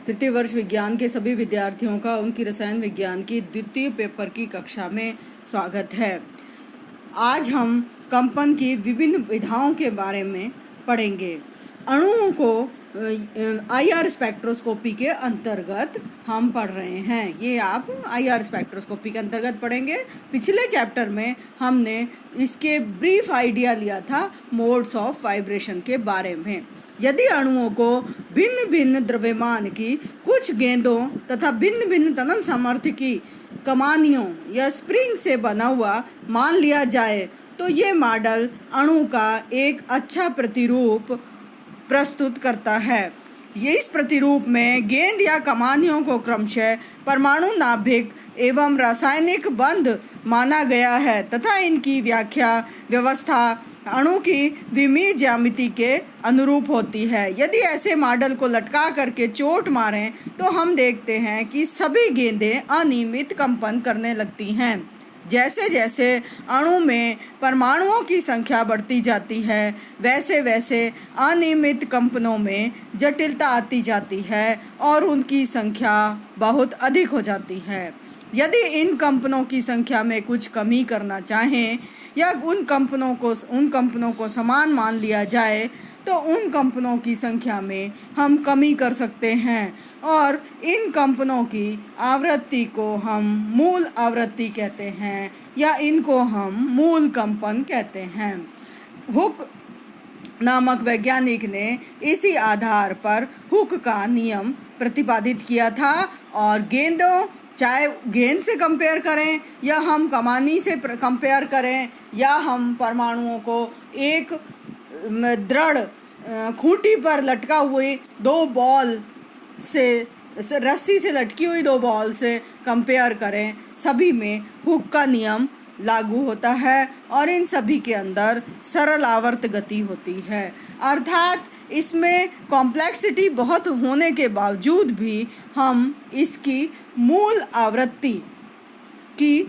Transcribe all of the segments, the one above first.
तृतीय वर्ष विज्ञान के सभी विद्यार्थियों का उनकी रसायन विज्ञान की द्वितीय पेपर की कक्षा में स्वागत है। आज हम कंपन की विभिन्न विधाओं के बारे में पढ़ेंगे। अणुओं को आईआर स्पेक्ट्रोस्कोपी के अंतर्गत हम पढ़ रहे हैं। ये आप आईआर स्पेक्ट्रोस्कोपी के अंतर्गत पढ़ेंगे। पिछले चैप्टर में हमने इसके ब्रीफ आइडिया लिया था मोड्स ऑफ वाइब्रेशन के बारे में। यदि अणुओं को भिन्न भिन्न द्रव्यमान की कुछ गेंदों तथा भिन्न भिन्न तनन सामर्थ्य की कमानियों या स्प्रिंग से बना हुआ मान लिया जाए तो ये मॉडल अणु का एक अच्छा प्रतिरूप प्रस्तुत करता है। ये इस प्रतिरूप में गेंद या कमानियों को क्रमशः परमाणु नाभिक एवं रासायनिक बंध माना गया है तथा इनकी व्याख्या व्यवस्था अणु की विमीय ज्यामिति के अनुरूप होती है। यदि ऐसे मॉडल को लटका करके चोट मारें तो हम देखते हैं कि सभी गेंदें अनियमित कंपन करने लगती हैं। जैसे जैसे अणु में परमाणुओं की संख्या बढ़ती जाती है वैसे वैसे अनियमित कंपनों में जटिलता आती जाती है और उनकी संख्या बहुत अधिक हो जाती है। यदि इन कंपनों की संख्या में कुछ कमी करना चाहें या उन कंपनों को समान मान लिया जाए तो उन कंपनों की संख्या में हम कमी कर सकते हैं और इन कंपनों की आवृत्ति को हम मूल आवृत्ति कहते हैं या इनको हम मूल कंपन कहते हैं। हुक नामक वैज्ञानिक ने इसी आधार पर हुक का नियम प्रतिपादित किया था और गेंदों चाहे गेंद से कंपेयर करें या हम कमानी से कंपेयर करें या हम परमाणुओं को एक दृढ़ खूंटी पर लटका हुई दो बॉल से रस्सी से लटकी हुई दो बॉल से कंपेयर करें, सभी में हुक का नियम लागू होता है और इन सभी के अंदर सरल आवर्त गति होती है। अर्थात इसमें कॉम्प्लेक्सिटी बहुत होने के बावजूद भी हम इसकी मूल आवृत्ति की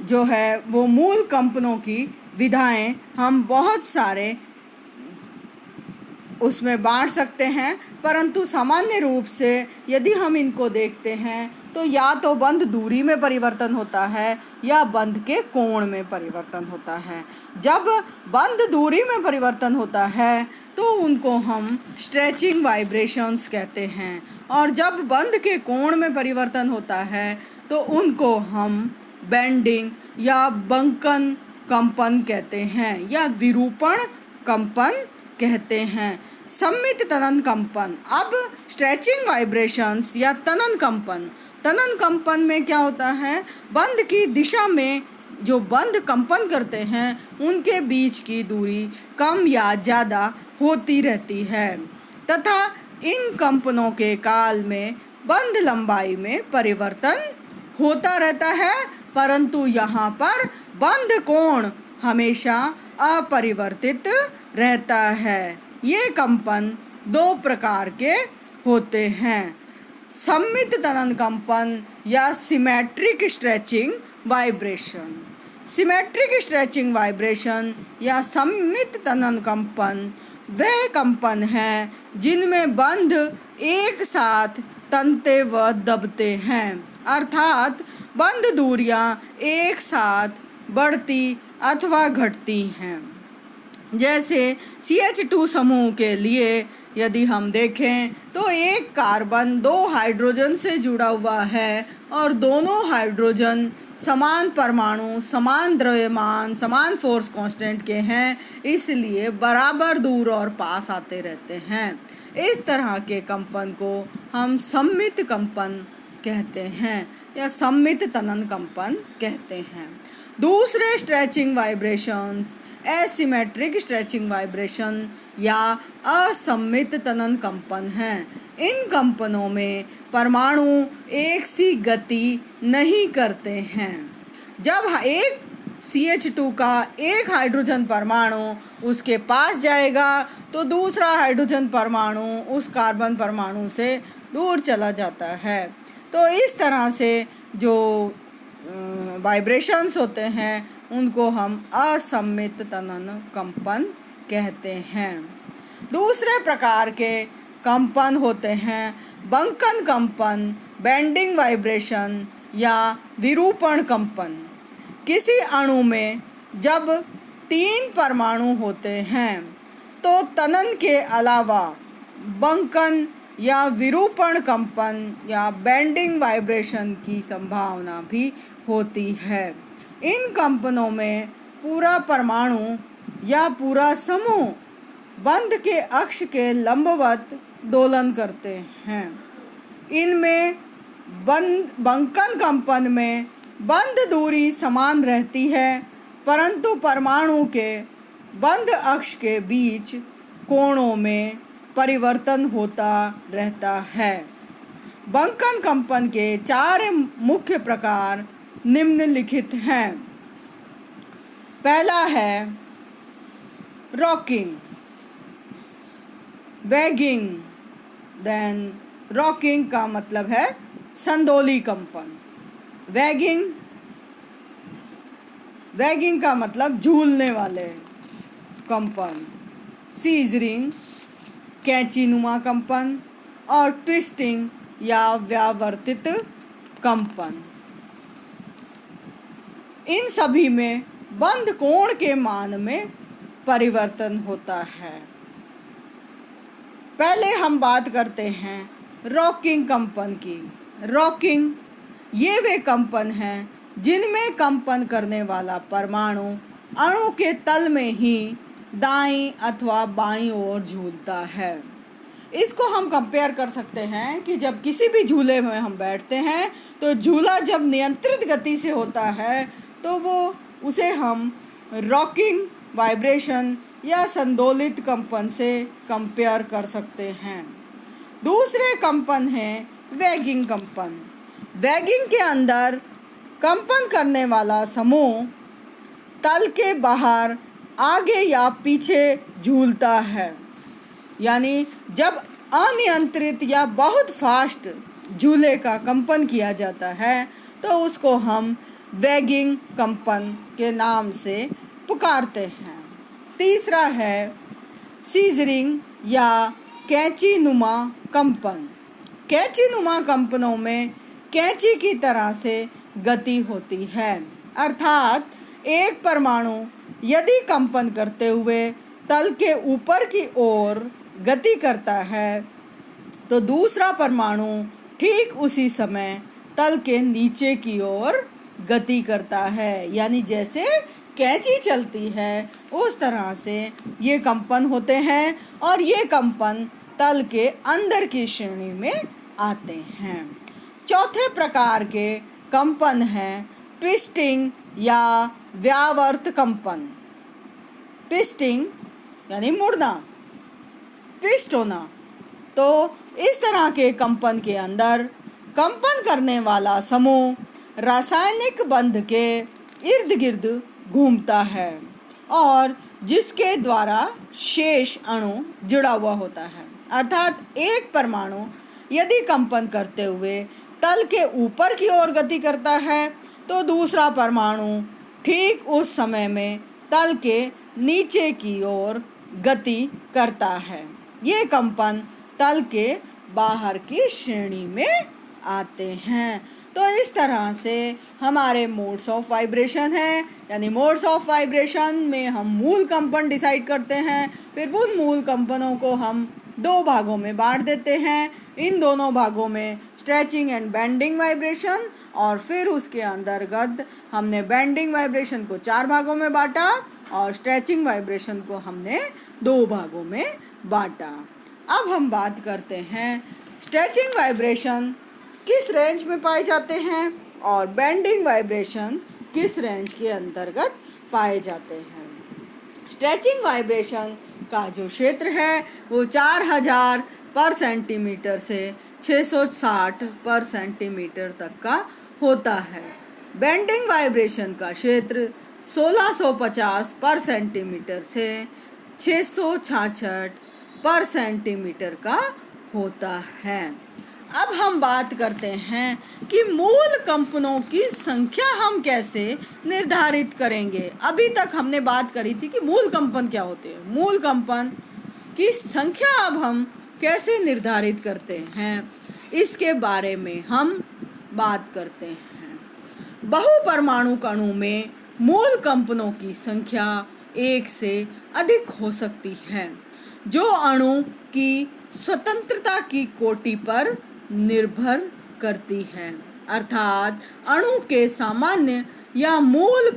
जो है वो मूल कंपनों की विधाएं हम बहुत सारे उसमें बांट सकते हैं, परंतु सामान्य रूप से यदि हम इनको देखते हैं तो या तो बंध दूरी में परिवर्तन होता है या बंध के कोण में परिवर्तन होता है। जब बंध दूरी में परिवर्तन होता है तो उनको हम स्ट्रेचिंग वाइब्रेशंस कहते हैं और जब बंध के कोण में परिवर्तन होता है तो उनको हम बेंडिंग या बंकन कंपन कहते हैं या विरूपण कंपन कहते हैं। सममित तनन कंपन। अब स्ट्रेचिंग वाइब्रेशंस या तनन कंपन में क्या होता है, बंध की दिशा में जो बंध कंपन करते हैं उनके बीच की दूरी कम या ज़्यादा होती रहती है तथा इन कंपनों के काल में बंध लंबाई में परिवर्तन होता रहता है, परंतु यहाँ पर बंध कोण हमेशा अपरिवर्तित रहता है। ये कंपन दो प्रकार के होते हैं, सममित तनन कंपन या symmetric stretching vibration. Symmetric stretching vibration या सममित तनन कंपन वह कंपन है जिनमें बंध एक साथ तनते व दबते हैं, अर्थात बंध दूरियां एक साथ बढ़ती अथवा घटती हैं। जैसे CH2 समूह के लिए यदि हम देखें तो एक कार्बन दो हाइड्रोजन से जुड़ा हुआ है और दोनों हाइड्रोजन समान परमाणु, समान द्रव्यमान, समान फोर्स कांस्टेंट के हैं, इसलिए बराबर दूर और पास आते रहते हैं। इस तरह के कंपन को हम सममित कंपन कहते हैं या सममित तनन कंपन कहते हैं। दूसरे stretching vibrations asymmetric stretching vibration या असममित तनन कंपन हैं। इन कंपनों में परमाणु एक सी गति नहीं करते हैं। जब एक CH2 का एक हाइड्रोजन परमाणु उसके पास जाएगा तो दूसरा हाइड्रोजन परमाणु उस कार्बन परमाणु से दूर चला जाता है। तो इस तरह से जो वाइब्रेशंस होते हैं उनको हम असममित तनन कंपन कहते हैं। दूसरे प्रकार के कंपन होते हैं बंकन कंपन, बेंडिंग वाइब्रेशन या विरूपण कंपन। किसी अणु में जब 3 परमाणु होते हैं तो तनन के अलावा बंकन या विरूपण कंपन या बेंडिंग वाइब्रेशन की संभावना भी होती है। इन कंपनों में पूरा परमाणु या पूरा समूह बंध के अक्ष के लंबवत दोलन करते हैं। इनमें बंकन कंपन में बंध दूरी समान रहती है, परंतु परमाणु के बंध अक्ष के बीच कोणों में परिवर्तन होता रहता है। बंकन कंपन के 4 मुख्य प्रकार निम्नलिखित हैं। पहला है रॉकिंग, वैगिंग। देन रॉकिंग का मतलब है संदोली कंपन। वैगिंग का मतलब झूलने वाले कंपन। सीजरिंग कैंचीनुमा कंपन और ट्विस्टिंग या व्यावर्तित कंपन। इन सभी में बंध कोण के मान में परिवर्तन होता है। पहले हम बात करते हैं रॉकिंग कंपन की। रॉकिंग ये वे कंपन हैं जिनमें कंपन करने वाला परमाणु अणु के तल में ही दाईं अथवा बाईं ओर झूलता है। इसको हम कंपेयर कर सकते हैं कि जब किसी भी झूले में हम बैठते हैं तो झूला जब नियंत्रित गति से होता है तो उसे हम रॉकिंग वाइब्रेशन या संदोलित कंपन से कंपेयर कर सकते हैं। दूसरे कंपन है वैगिंग कंपन। वैगिंग के अंदर कंपन करने वाला समूह तल के बाहर आगे या पीछे झूलता है। यानी जब अनियंत्रित या बहुत फास्ट झूले का कंपन किया जाता है तो उसको हम वैगिंग कंपन के नाम से पुकारते हैं। तीसरा है सीजरिंग या कैंचीनुमा कंपन। कैंचीनुमा कंपनों में कैंची की तरह से गति होती है, अर्थात एक परमाणु यदि कंपन करते हुए तल के ऊपर की ओर गति करता है तो दूसरा परमाणु ठीक उसी समय तल के नीचे की ओर गति करता है। यानी जैसे कैंची चलती है उस तरह से ये कंपन होते हैं और ये कंपन तल के अंदर की श्रेणी में आते हैं। चौथे प्रकार के कंपन हैं ट्विस्टिंग या व्यावर्त कंपन। ट्विस्टिंग यानी मुड़ना, ट्विस्ट होना। तो इस तरह के कंपन के अंदर कंपन करने वाला समूह रासायनिक बंध के इर्द गिर्द घूमता है और जिसके द्वारा शेष अणु जुड़ा हुआ होता है। अर्थात एक परमाणु यदि कंपन करते हुए तल के ऊपर की ओर गति करता है तो दूसरा परमाणु ठीक उस समय में तल के नीचे की ओर गति करता है। ये कंपन तल के बाहर की श्रेणी में आते हैं। तो इस तरह से हमारे मोड्स ऑफ वाइब्रेशन हैं। यानी मोड्स ऑफ वाइब्रेशन में हम मूल कंपन डिसाइड करते हैं, फिर उन मूल कंपनों को हम 2 भागों में बांट देते हैं। इन दोनों भागों में स्ट्रेचिंग एंड बेंडिंग वाइब्रेशन, और फिर उसके अंतर्गत हमने बेंडिंग वाइब्रेशन को 4 भागों में बांटा और स्ट्रेचिंग वाइब्रेशन को हमने 2 भागों में बांटा। अब हम बात करते हैं स्ट्रेचिंग वाइब्रेशन किस रेंज में पाए जाते हैं और बेंडिंग वाइब्रेशन किस रेंज के अंतर्गत पाए जाते हैं। स्ट्रेचिंग वाइब्रेशन का जो क्षेत्र है वो 4000 पर सेंटीमीटर से 660 पर सेंटीमीटर तक का होता है। बेंडिंग वाइब्रेशन का क्षेत्र 1650 पर सेंटीमीटर से 666 पर सेंटीमीटर का होता है। अब हम बात करते हैं कि मूल कंपनों की संख्या हम कैसे निर्धारित करेंगे। अभी तक हमने बात करी थी कि मूल कंपन क्या होते हैं। मूल कंपन की संख्या अब हम कैसे निर्धारित करते हैं। इसके बारे में हम बात करते हैं। बहुपरमाणु अणु में मूल कंपनों की संख्या 1 से अधिक हो सकती है, जो अणु की स्वतंत्रता की कोटि पर निर्भर करती है। अर्थात अणु के सामान्य या मूल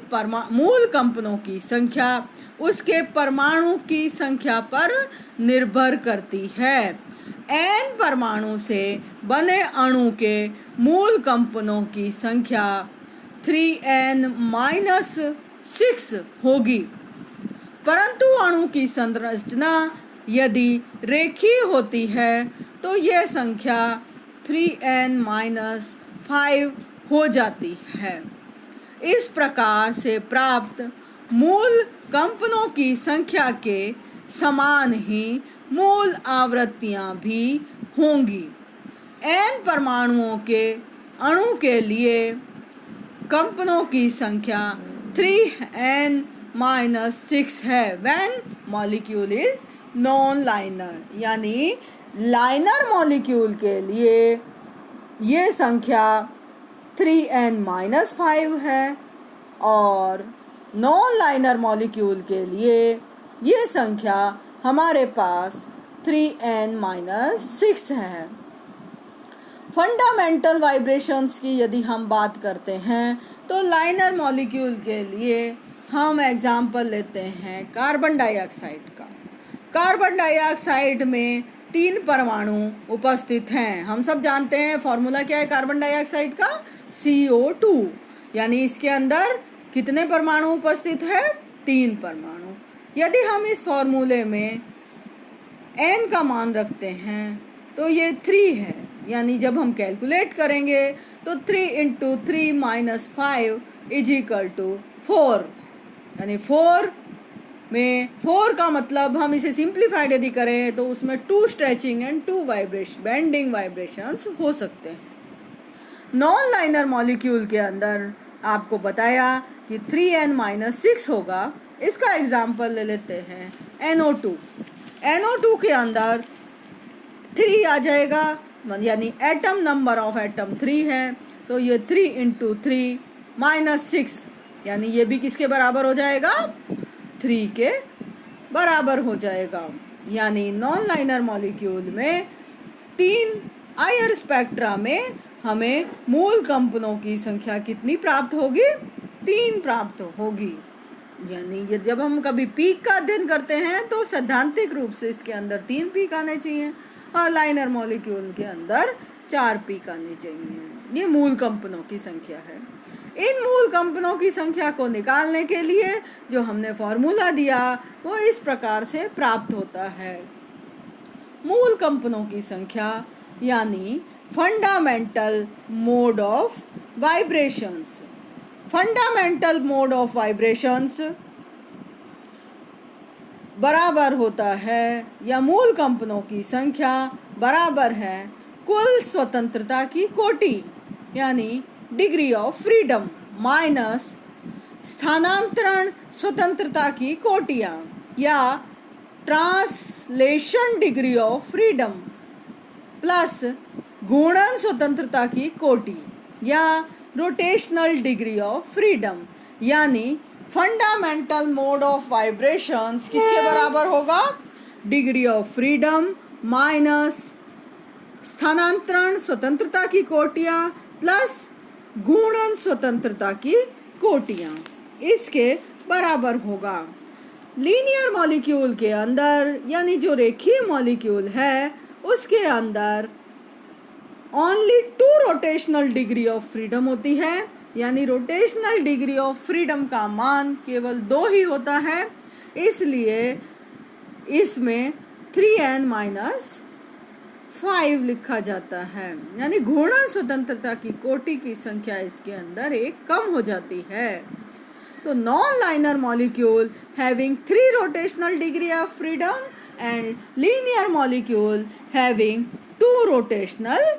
कंपनों की संख्या उसके परमाणु की संख्या पर निर्भर करती है। n परमाणु से बने अणु के मूल कंपनों की संख्या 3n-6 होगी, परंतु अणु की संरचना यदि रेखीय होती है तो यह संख्या 3n-5 हो जाती है। इस प्रकार से प्राप्त मूल कंपनों की संख्या के समान ही मूल आवृत्तियां भी होंगी। n परमाणुओं के अणु के लिए कंपनों की संख्या 3n-6 है when molecule is non-linear, यानी लाइनर मॉलिक्यूल के लिए ये संख्या 3n-5 है और नॉन लाइनर मॉलिक्यूल के लिए ये संख्या हमारे पास 3n-6 है। फंडामेंटल वाइब्रेशंस की यदि हम बात करते हैं तो लाइनर मॉलिक्यूल के लिए हम एग्जाम्पल लेते हैं कार्बन डाइऑक्साइड का। कार्बन डाइऑक्साइड में 3 परमाणु उपस्थित हैं। हम सब जानते हैं फॉर्मूला क्या है कार्बन डाइऑक्साइड का, CO2, यानी इसके अंदर कितने परमाणु उपस्थित हैं, 3 परमाणु। यदि हम इस फॉर्मूले में n का मान रखते हैं तो ये 3 है, यानी जब हम कैलकुलेट करेंगे तो 3 × 3 - 5 = 4, यानी 4 में 4 का मतलब हम इसे सिंप्लीफाइड यदि करें तो उसमें 2 स्ट्रेचिंग एंड 2 बेंडिंग वाइब्रेशंस हो सकते हैं। नॉन लाइनर मॉलिक्यूल के अंदर आपको बताया कि 3n-6 होगा। इसका एग्जाम्पल ले लेते हैं NO2। NO2 के अंदर 3 आ जाएगा, यानी एटम नंबर ऑफ एटम 3 है, तो ये 3 × 3 - 6, यानी ये भी किसके बराबर हो जाएगा, 3 के बराबर हो जाएगा। यानी नॉन लाइनर मॉलिक्यूल में 3 आयर स्पेक्ट्रा में हमें मूल कंपनों की संख्या कितनी प्राप्त होगी, 3 प्राप्त होगी। यानी जब हम कभी पीक का अध्ययन करते हैं तो सैद्धांतिक रूप से इसके अंदर 3 पीक आने चाहिए और लाइनर मॉलिक्यूल के अंदर 4 पीक आने चाहिए। ये मूल कंपनों की संख्या है। इन मूल कंपनों की संख्या को निकालने के लिए जो हमने फॉर्मूला दिया वो इस प्रकार से प्राप्त होता है। मूल कंपनों की संख्या यानी fundamental mode of vibrations. Fundamental mode of vibrations बराबर होता है या मूल कंपनों की संख्या बराबर है कुल स्वतंत्रता की कोटि यानी डिग्री ऑफ फ्रीडम माइनस स्थानांतरण स्वतंत्रता की कोटियाँ या translation degree of freedom plus गुणन स्वतंत्रता की कोटि या रोटेशनल डिग्री ऑफ फ्रीडम। यानी फंडामेंटल मोड ऑफ वाइब्रेशंस किसके बराबर होगा, डिग्री ऑफ फ्रीडम माइनस स्थानांतरण स्वतंत्रता की कोटियाँ प्लस गुणन स्वतंत्रता की कोटियाँ, इसके बराबर होगा। लीनियर मॉलिक्यूल के अंदर यानी जो रेखीय मॉलिक्यूल है उसके अंदर only 2 rotational degree of freedom होती है, यानी रोटेशनल डिग्री ऑफ फ्रीडम का मान केवल 2 ही होता है, इसलिए इसमें 3n-5 लिखा जाता है। यानी घूर्णन स्वतंत्रता की कोटि की संख्या इसके अंदर एक कम हो जाती है। तो non liner molecule having 3 rotational degree of freedom and linear molecule having 2 rotational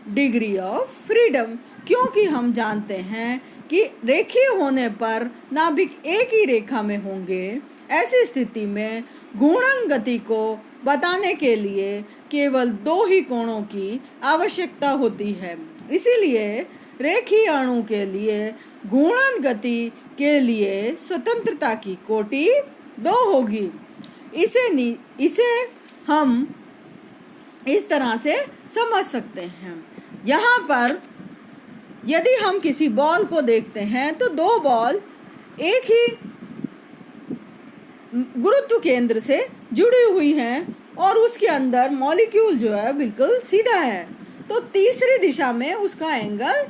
degree of freedom, क्योंकि हम जानते हैं कि रेखीय होने पर नाभिक एक ही रेखा में होंगे। ऐसी स्थिति में घूर्णन गति को बताने के लिए केवल 2 ही कोणों की आवश्यकता होती है। इसीलिए रेखीय अणु के लिए घूर्णन गति के लिए स्वतंत्रता की कोटि 2 होगी। इसे हम इस तरह से समझ सकते हैं। यहाँ पर यदि हम किसी बॉल को देखते हैं तो 2 बॉल एक ही गुरुत्व केंद्र से जुड़ी हुई हैं और उसके अंदर मॉलिक्यूल जो है बिल्कुल सीधा है, तो तीसरी दिशा में उसका एंगल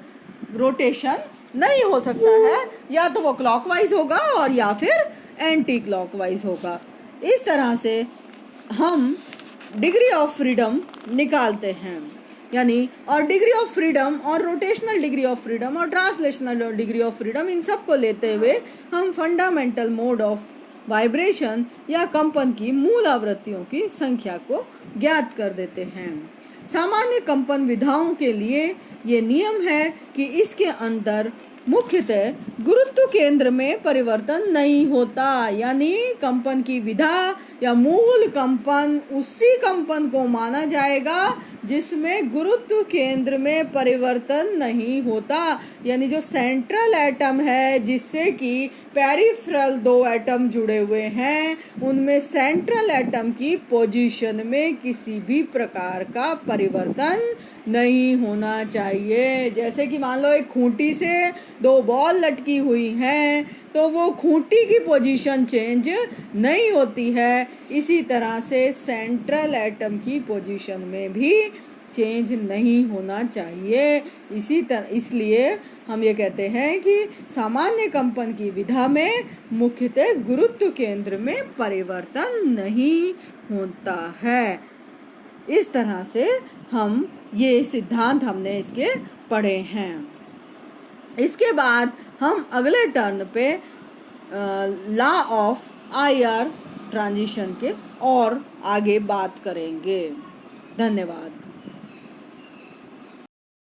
रोटेशन नहीं हो सकता है, या तो वो क्लॉकवाइज होगा और या फिर एंटी क्लॉकवाइज होगा। इस तरह से हम डिग्री ऑफ फ्रीडम निकालते हैं, यानी और डिग्री ऑफ फ्रीडम और रोटेशनल डिग्री ऑफ फ्रीडम और ट्रांसलेशनल डिग्री ऑफ फ्रीडम, इन सब को लेते हुए हम फंडामेंटल मोड ऑफ वाइब्रेशन या कंपन की मूल आवृत्तियों की संख्या को ज्ञात कर देते हैं। सामान्य कंपन विधाओं के लिए ये नियम है कि इसके अंदर मुख्यतः गुरुत्व केंद्र में परिवर्तन नहीं होता, यानी कंपन की विधा या मूल कंपन उसी कंपन को माना जाएगा जिसमें गुरुत्व केंद्र में परिवर्तन नहीं होता, यानी जो सेंट्रल एटम है जिससे कि पेरिफेरल 2 एटम जुड़े हुए हैं, उनमें सेंट्रल एटम की पोजीशन में किसी भी प्रकार का परिवर्तन नहीं होना चाहिए। जैसे कि मान लो एक खूंटी से 2 बॉल लटकी हुई हैं तो वो खूंटी की पोजीशन चेंज नहीं होती है, इसी तरह से सेंट्रल एटम की पोजीशन में भी चेंज नहीं होना चाहिए। इसलिए हम ये कहते हैं कि सामान्य कंपन की विधा में मुख्यतः गुरुत्व केंद्र में परिवर्तन नहीं होता है। इस तरह से हम ये सिद्धांत हमने इसके पढ़े हैं। इसके बाद हम अगले टर्न पे लॉ ऑफ आईआर ट्रांजिशन के और आगे बात करेंगे। धन्यवाद।